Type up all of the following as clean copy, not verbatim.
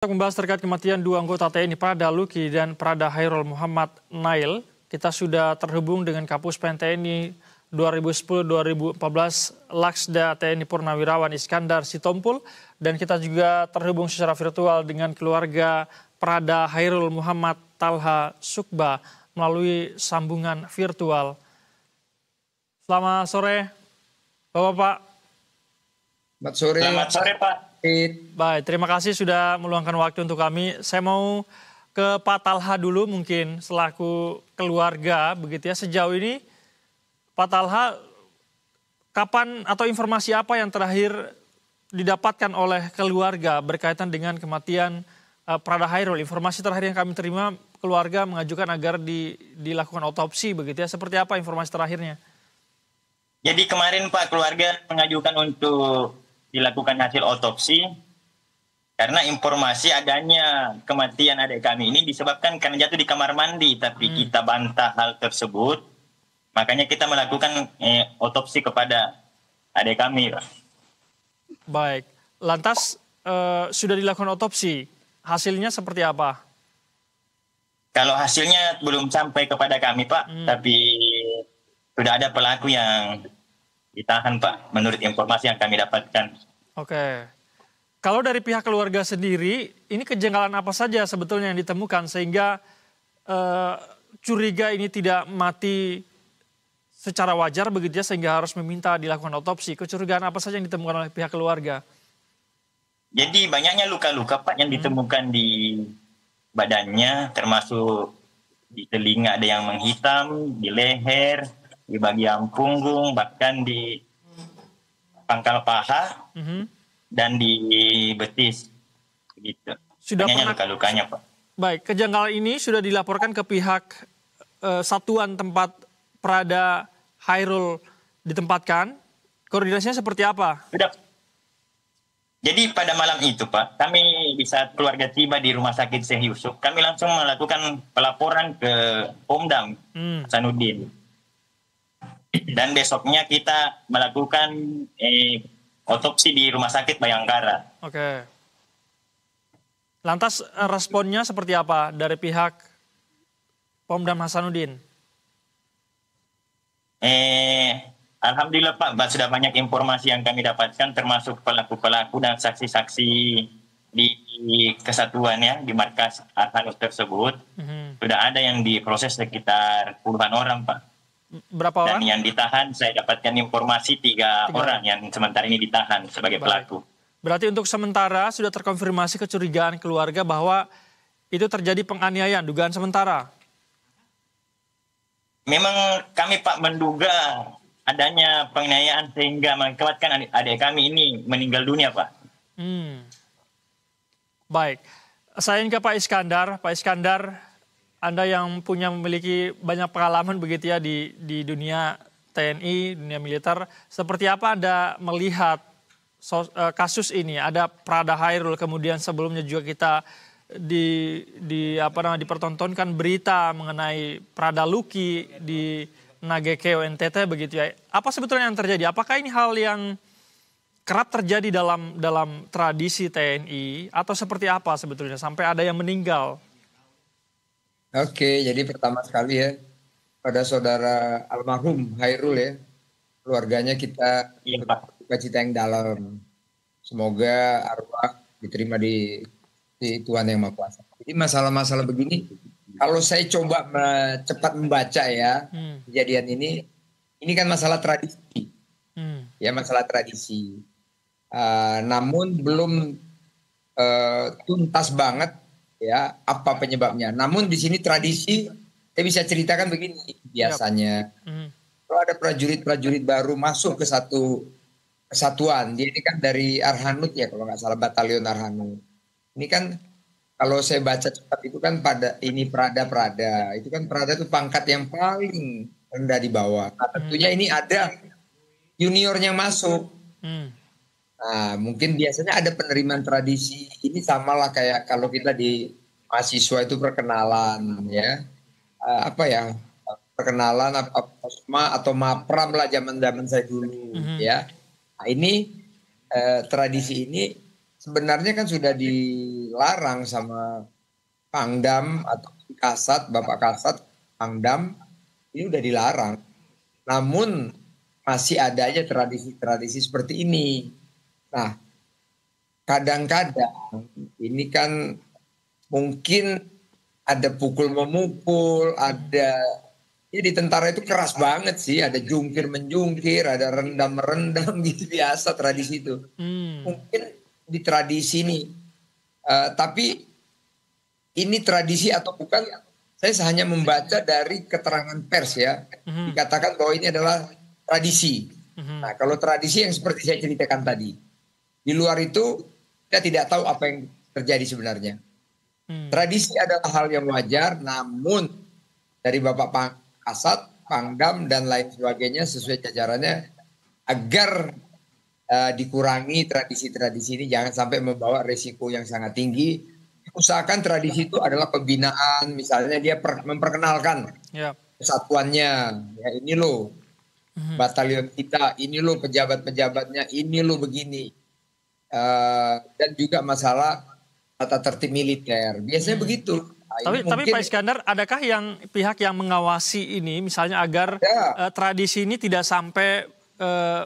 Untuk membahas terkait kematian dua anggota TNI Prada Luki dan Prada Hairul Muhammad Nail, kita sudah terhubung dengan Kapus Pen TNI 2010-2014 Laksda TNI Purnawirawan Iskandar Sitompul, dan kita juga terhubung secara virtual dengan keluarga Prada Hairul Muhammad Talha Sukba melalui sambungan virtual. Selamat sore, Bapak-Bapak. Selamat sore. Selamat sore, Pak. Baik, terima kasih sudah meluangkan waktu untuk kami. Saya mau ke Pak Talha dulu mungkin selaku keluarga begitu ya. Sejauh ini Pak Talha, kapan atau informasi apa yang terakhir didapatkan oleh keluarga berkaitan dengan kematian Prada Hairul? Informasi terakhir yang kami terima, keluarga mengajukan agar dilakukan otopsi begitu ya. Seperti apa informasi terakhirnya? Jadi kemarin Pak, keluarga mengajukan untuk dilakukan hasil otopsi karena informasi adanya kematian adik kami ini disebabkan karena jatuh di kamar mandi, tapi kita bantah hal tersebut. Makanya kita melakukan otopsi kepada adik kami, Pak. Baik, lantas sudah dilakukan otopsi, hasilnya seperti apa? Kalau hasilnya belum sampai kepada kami, Pak, tapi sudah ada pelaku yang ditahan, Pak, menurut informasi yang kami dapatkan. Oke. Kalau dari pihak keluarga sendiri, ini kejanggalan apa saja sebetulnya yang ditemukan sehingga curiga ini tidak mati secara wajar begitu ya, sehingga harus meminta dilakukan otopsi? Kecurigaan apa saja yang ditemukan oleh pihak keluarga? Jadi banyaknya luka-luka, Pak, yang ditemukan di badannya, termasuk di telinga ada yang menghitam, di leher, di bagian punggung, bahkan di pangkal paha, dan di betis. Gitu. Sudah banyaknya pernah luka-lukanya, Pak. Baik, kejanggalan ini sudah dilaporkan ke pihak satuan tempat Prada Hairul ditempatkan. Koordinasinya seperti apa? Sudah. Jadi pada malam itu, Pak, kami di saat keluarga tiba di Rumah Sakit Syekh Yusuf, kami langsung melakukan pelaporan ke Pomdam Hasanuddin. Dan besoknya kita melakukan otopsi di Rumah Sakit Bayangkara. Oke. Lantas responnya seperti apa dari pihak Pomdam Hasanuddin? Alhamdulillah, Pak, sudah banyak informasi yang kami dapatkan, termasuk pelaku-pelaku dan saksi-saksi di kesatuan ya, di markas Arhanus tersebut. Sudah ada yang diproses sekitar puluhan orang, Pak. Berapa orang? Dan yang ditahan, saya dapatkan informasi tiga orang yang sementara ini ditahan sebagai pelaku. Berarti untuk sementara sudah terkonfirmasi kecurigaan keluarga bahwa itu terjadi penganiayaan, dugaan sementara? Memang kami, Pak, menduga adanya penganiayaan sehingga mengakibatkan adik kami ini meninggal dunia, Pak. Baik, saya ingin ke Pak Iskandar. Pak Iskandar, Anda yang memiliki banyak pengalaman begitu ya di dunia TNI, dunia militer. Seperti apa Anda melihat kasus ini? Ada Prada Hairul, kemudian sebelumnya juga kita dipertontonkan berita mengenai Prada Luki di Nagekeo NTT begitu ya. Apa sebetulnya yang terjadi? Apakah ini hal yang kerap terjadi dalam tradisi TNI atau seperti apa sebetulnya sampai ada yang meninggal? Oke, jadi pertama sekali ya pada saudara almarhum Hairul ya, keluarganya kita berduka cita yang dalam. Semoga arwah diterima di Tuhan Yang Maha Kuasa. Jadi masalah-masalah begini, kalau saya coba cepat membaca ya kejadian ini kan masalah tradisi, ya masalah tradisi. Namun belum tuntas banget ya apa penyebabnya. Namun di sini tradisi, saya bisa ceritakan begini biasanya. Kalau ada prajurit-prajurit baru masuk ke satu kesatuan, dia ini kan dari Arhanud ya kalau nggak salah, batalion Arhanud. Ini kan kalau saya baca cepat itu kan Prada itu kan Prada itu pangkat yang paling rendah di bawah. Nah, tentunya ini ada juniornya masuk. Nah, mungkin biasanya ada penerimaan tradisi. Ini samalah kayak kalau kita di mahasiswa itu perkenalan ya. Perkenalan atau mapram lah zaman saya dulu ya. Nah, ini tradisi ini sebenarnya kan sudah dilarang sama Pangdam atau Kasat, Bapak Kasat, Pangdam, ini udah dilarang. Namun masih ada aja tradisi-tradisi seperti ini. Nah, kadang-kadang ini kan mungkin ada pukul memukul, ada ya di tentara itu keras banget sih, ada jungkir menjungkir, ada rendam merendam gitu biasa tradisi itu. Mungkin di tradisi ini, tapi ini tradisi atau bukan? Saya hanya membaca dari keterangan pers ya, dikatakan bahwa ini adalah tradisi. Nah, kalau tradisi yang seperti saya ceritakan tadi, di luar itu kita tidak tahu apa yang terjadi sebenarnya. Tradisi adalah hal yang wajar, namun dari Bapak Kasat, Pangdam, dan lain sebagainya sesuai jajarannya agar dikurangi tradisi-tradisi ini jangan sampai membawa resiko yang sangat tinggi. Usahakan tradisi itu adalah pembinaan, misalnya dia memperkenalkan kesatuannya, ya ini loh batalion kita, ini loh pejabat-pejabatnya, ini loh begini, dan juga masalah tata tertib militer, biasanya begitu. Tapi Pak Iskandar, adakah pihak yang mengawasi ini, misalnya agar tradisi ini tidak sampai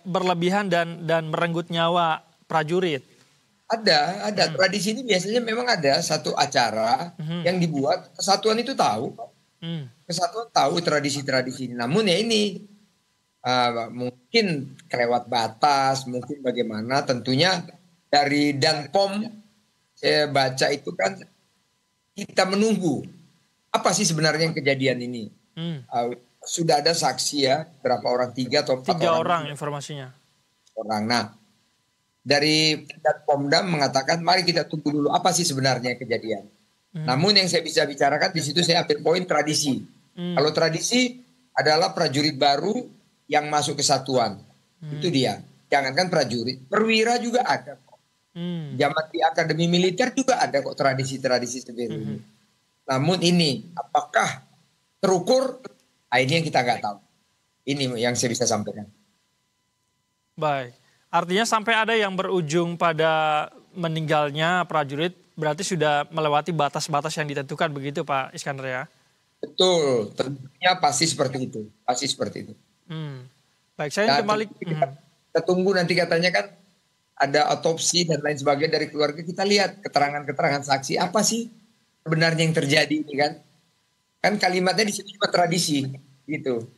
berlebihan dan merenggut nyawa prajurit? Ada. Tradisi ini biasanya memang ada satu acara yang dibuat, kesatuan itu tahu. Kesatuan tahu tradisi-tradisi ini. Namun ya ini mungkin kelewat batas, mungkin bagaimana. Tentunya dari Danpom saya baca itu kan kita menunggu apa sih sebenarnya yang kejadian ini. Sudah ada saksi ya, berapa orang, 3 atau 4 orang. 3 orang informasinya. Nah, dari Pomdam mengatakan mari kita tunggu dulu apa sih sebenarnya kejadian. Namun yang saya bisa bicarakan di situ saya ambil poin tradisi. Kalau tradisi adalah prajurit baru yang masuk kesatuan. Itu dia. Jangankan prajurit, perwira juga ada kok. Zaman di akademi militer juga ada kok tradisi-tradisi seperti ini. Namun ini apakah terukur? Ini yang kita nggak tahu. Ini yang saya bisa sampaikan. Baik. Artinya sampai ada yang berujung pada meninggalnya prajurit, berarti sudah melewati batas-batas yang ditentukan begitu Pak Iskandar ya? Betul, tentunya pasti seperti itu. Baik, saya kembali. Kita tunggu nanti katanya kan ada otopsi dan lain sebagainya dari keluarga. Kita lihat keterangan-keterangan saksi apa sih sebenarnya yang terjadi ini kan? Kan kalimatnya di situ cuma tradisi gitu.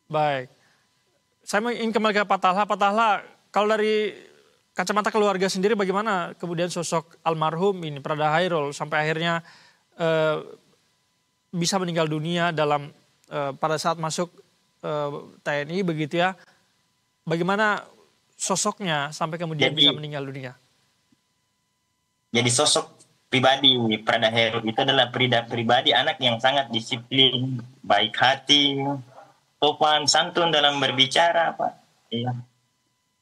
Baik. Saya ingin kembali ke Pak Talha. Pak Talha, kalau dari kacamata keluarga sendiri bagaimana kemudian sosok almarhum ini, Prada Hairul, sampai akhirnya bisa meninggal dunia pada saat masuk TNI begitu ya. Bagaimana sosoknya sampai kemudian bisa meninggal dunia? Jadi sosok pribadi Prada Hairul itu adalah pribadi anak yang sangat disiplin, baik hati, sopan santun dalam berbicara, Pak. Iya.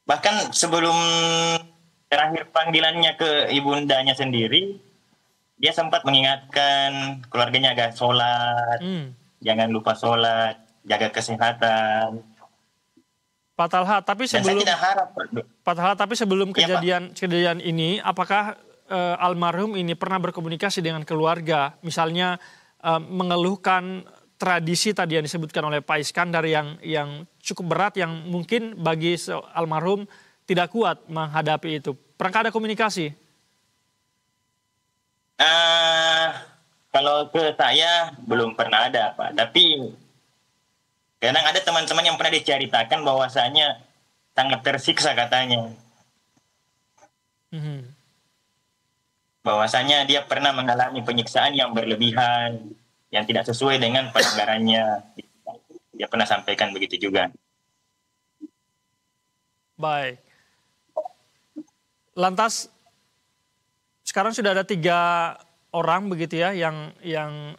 Bahkan sebelum terakhir panggilannya ke ibundanya sendiri, dia sempat mengingatkan keluarganya agar sholat, jangan lupa sholat, jaga kesehatan. Pak Talha, tapi sebelum kejadian ini, apakah almarhum ini pernah berkomunikasi dengan keluarga, misalnya mengeluhkan tradisi tadi yang disebutkan oleh Pak Iskandar yang cukup berat, yang mungkin bagi almarhum tidak kuat menghadapi itu. Pernah ada komunikasi? Kalau ke saya belum pernah ada, Pak. Tapi kadang ada teman-teman yang pernah diceritakan bahwasanya sangat tersiksa katanya. Bahwasanya dia pernah mengalami penyiksaan yang berlebihan, yang tidak sesuai dengan pelanggarannya. Dia pernah sampaikan begitu juga. Baik. Lantas sekarang sudah ada 3 orang begitu ya yang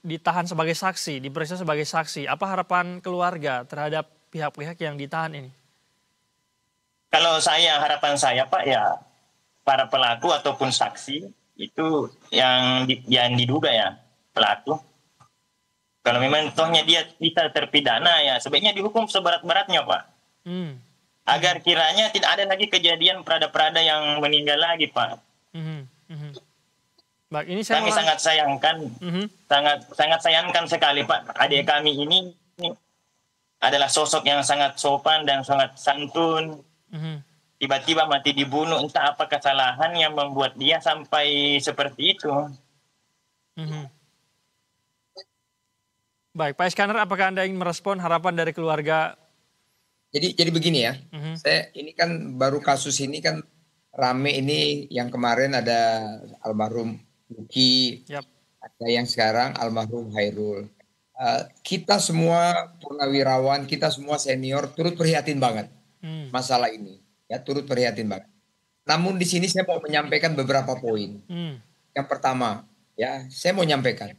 ditahan sebagai saksi, diperiksa sebagai saksi. Apa harapan keluarga terhadap pihak-pihak yang ditahan ini? Kalau harapan saya Pak ya, para pelaku ataupun saksi itu yang diduga ya, pelaku. Kalau memang tohnya dia bisa terpidana ya sebaiknya dihukum seberat-beratnya Pak. agar kiranya tidak ada lagi kejadian perada-perada yang meninggal lagi, Pak. Baik, ini kami sangat sayangkan, sangat sayangkan sekali, Pak. Adik kami ini adalah sosok yang sangat sopan dan sangat santun. Tiba-tiba mati dibunuh, entah apa kesalahan yang membuat dia sampai seperti itu. Baik, Pak Iskandar, apakah Anda ingin merespon harapan dari keluarga? Jadi begini ya, saya ini kan baru kasus ini kan rame ini, yang kemarin ada almarhum Luki, ada yang sekarang almarhum Hairul. Kita semua purnawirawan, kita semua senior turut prihatin banget masalah ini, ya turut prihatin banget. Namun di sini saya mau menyampaikan beberapa poin. Yang pertama, ya saya mau menyampaikan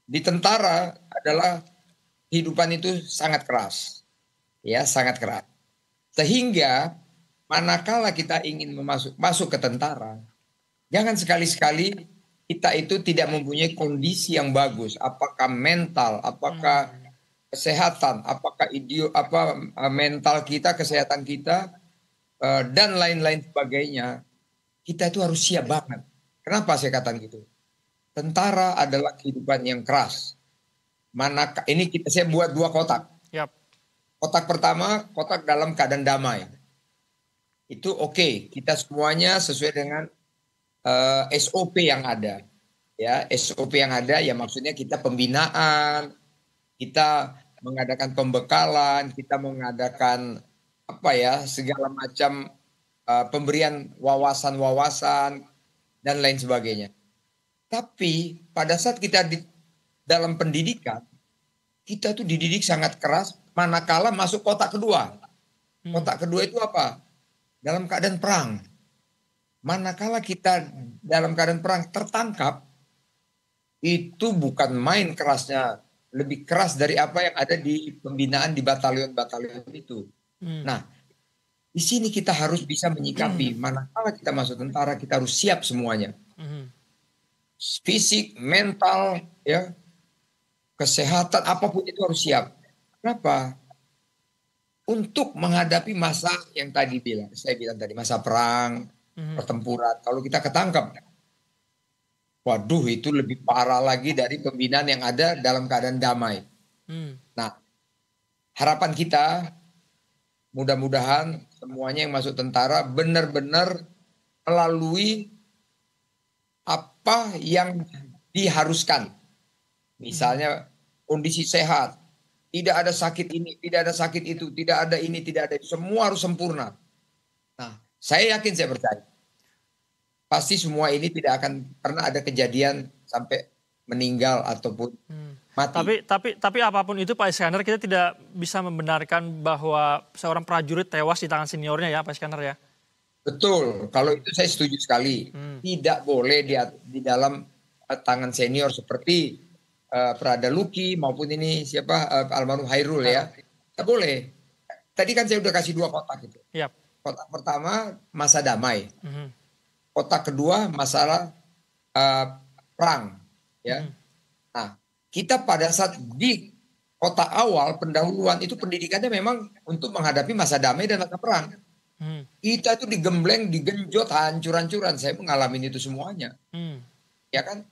di tentara adalah kehidupan itu sangat keras, ya sangat keras. Sehingga manakala kita ingin masuk ke tentara, jangan sekali-sekali kita itu tidak mempunyai kondisi yang bagus, apakah mental, apakah kesehatan, apakah mental kita, kesehatan kita, dan lain-lain sebagainya. Kita itu harus siap banget. Kenapa saya katakan gitu? Tentara adalah kehidupan yang keras. Ini saya buat 2 kotak. Kotak pertama, kotak dalam keadaan damai. Itu oke, kita semuanya sesuai dengan SOP yang ada. Ya, SOP yang ada ya maksudnya kita pembinaan, kita mengadakan pembekalan, kita mengadakan segala macam pemberian wawasan-wawasan dan lain sebagainya. Tapi pada saat kita dalam pendidikan, kita tuh dididik sangat keras manakala masuk kotak kedua. Kotak kedua itu apa? Dalam keadaan perang. Manakala kita dalam keadaan perang tertangkap, itu bukan main kerasnya, lebih keras dari apa yang ada di pembinaan di batalion-batalion itu. Nah, di sini kita harus bisa menyikapi manakala kita masuk tentara, kita harus siap semuanya. Fisik, mental, ya, kesehatan, apapun itu harus siap. Kenapa? Untuk menghadapi masa yang saya bilang tadi, masa perang, pertempuran. Kalau kita ketangkap, waduh itu lebih parah lagi dari pembinaan yang ada dalam keadaan damai. Nah, harapan kita mudah-mudahan semuanya yang masuk tentara benar-benar melalui apa yang diharuskan. Misalnya kondisi sehat, tidak ada sakit ini, tidak ada sakit itu, tidak ada ini, tidak ada itu. Semua harus sempurna. Nah, saya yakin, saya percaya. Pasti semua ini tidak akan pernah ada kejadian sampai meninggal ataupun mati. Tapi apapun itu Pak Iskandar, kita tidak bisa membenarkan bahwa seorang prajurit tewas di tangan seniornya ya Pak Iskandar ya. Betul, kalau itu saya setuju sekali. Tidak boleh di dalam tangan senior seperti Prada Luki maupun ini almarhum Hairul ya. Tidak boleh. Tadi kan saya udah kasih 2 kotak itu. Kotak pertama masa damai. Kotak kedua masalah perang. Ya. Nah, kita pada saat di kotak awal pendahuluan itu pendidikannya memang untuk menghadapi masa damai dan masa perang. Kita itu digembleng, digenjot, hancur-hancuran. Saya mengalami itu semuanya. Ya kan?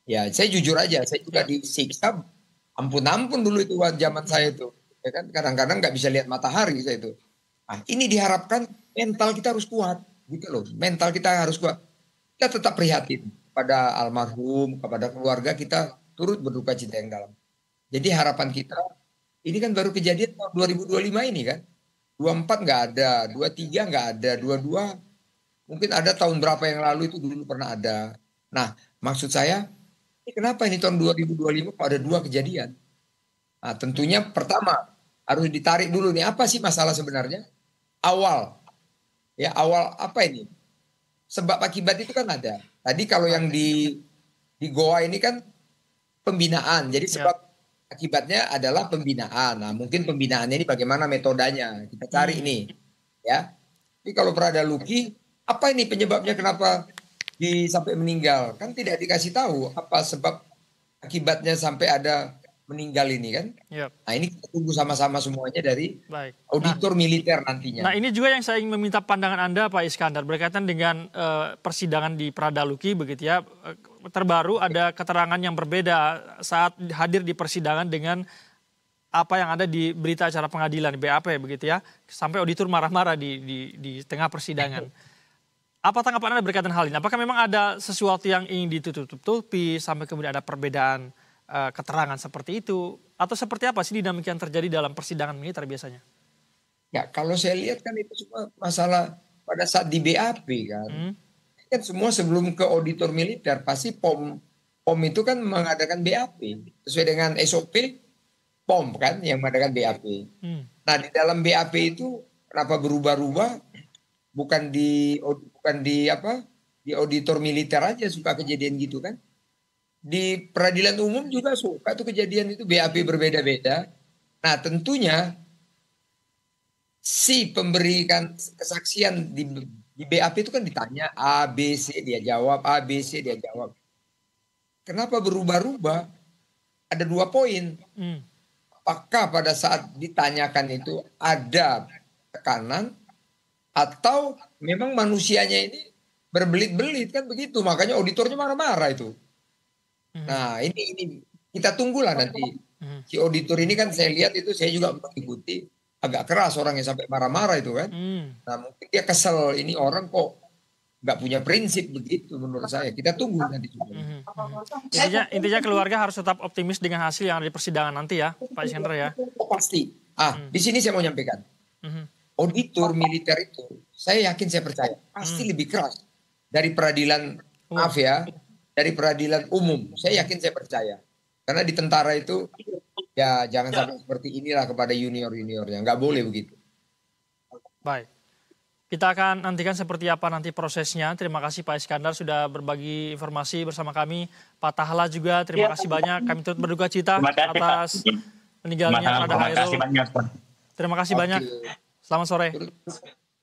Ya, saya jujur aja, saya juga disiksa ampun-ampun dulu itu zaman saya itu. Ya kan? Kadang-kadang nggak bisa lihat matahari saya itu. Nah, ini diharapkan mental kita harus kuat, gitu loh. Mental kita harus kuat. Kita tetap prihatin pada almarhum, kepada keluarga, kita turut berduka cita yang dalam. Jadi harapan kita, ini kan baru kejadian tahun 2025 ini kan. 24 nggak ada, 23 nggak ada, 22 mungkin ada tahun berapa yang lalu itu dulu pernah ada. Nah, maksud saya, ini kenapa ini tahun 2025 kok ada 2 kejadian? Nah, tentunya pertama harus ditarik dulu nih, apa sih masalah sebenarnya? Awal apa ini? Sebab akibat itu kan ada. Tadi kalau yang di Goa ini kan pembinaan, jadi sebab akibatnya adalah pembinaan. Nah, mungkin pembinaannya ini bagaimana metodenya? Kita cari ini, ya. Tapi kalau Prada Luki, apa ini penyebabnya kenapa sampai meninggal? Kan tidak dikasih tahu apa sebab akibatnya sampai ada meninggal ini kan. Yep. Nah ini kita tunggu sama-sama semuanya dari Baik. auditor militer nantinya. Nah ini juga yang saya ingin meminta pandangan Anda Pak Iskandar berkaitan dengan persidangan di Pradaluki begitu ya. Terbaru ada keterangan yang berbeda saat hadir di persidangan dengan apa yang ada di berita acara pengadilan BAP begitu ya. Sampai auditor marah-marah di tengah persidangan. Apa tanggapan Anda berkaitan hal ini? Apakah memang ada sesuatu yang ingin ditutup-tutupi sampai kemudian ada perbedaan keterangan seperti itu? Atau seperti apa sih dinamika yang terjadi dalam persidangan militer biasanya? Ya kalau saya lihat kan itu semua masalah pada saat di BAP kan. Kan semua sebelum ke auditor militer pasti POM itu kan mengadakan BAP. Sesuai dengan SOP POM kan yang mengadakan BAP. Nah di dalam BAP itu kenapa berubah-ubah? Bukan di auditor militer aja suka kejadian gitu kan. Di peradilan umum juga suka tuh kejadian itu BAP berbeda-beda. Nah tentunya si pemberikan kesaksian di BAP itu kan ditanya A, B, C dia jawab, A, B, C dia jawab. Kenapa berubah-ubah? Ada 2 poin. Apakah pada saat ditanyakan itu ada tekanan atau memang manusianya ini berbelit-belit kan begitu. Makanya auditornya marah-marah itu. Nah ini kita tunggulah nanti. Si auditor ini kan saya lihat itu saya juga mengikuti agak keras orangnya sampai marah-marah itu kan. Nah mungkin dia kesel ini orang kok nggak punya prinsip begitu menurut saya. Kita tunggu nanti. Intinya keluarga harus tetap optimis dengan hasil yang ada di persidangan nanti ya Pak Iskandar ya. Oh, pasti. Di sini saya mau nyampaikan. Auditor militer itu saya yakin saya percaya pasti lebih keras dari peradilan dari peradilan umum. Saya yakin saya percaya. Karena di tentara itu ya jangan sampai seperti inilah kepada junior-juniornya. Nggak boleh begitu. Baik. Kita akan nantikan seperti apa nanti prosesnya. Terima kasih Pak Iskandar sudah berbagi informasi bersama kami. Pak Tahla juga terima kasih banyak. Kami turut berduka cita atas meninggalnya Prada Hairul. Terima kasih banyak. Selamat sore.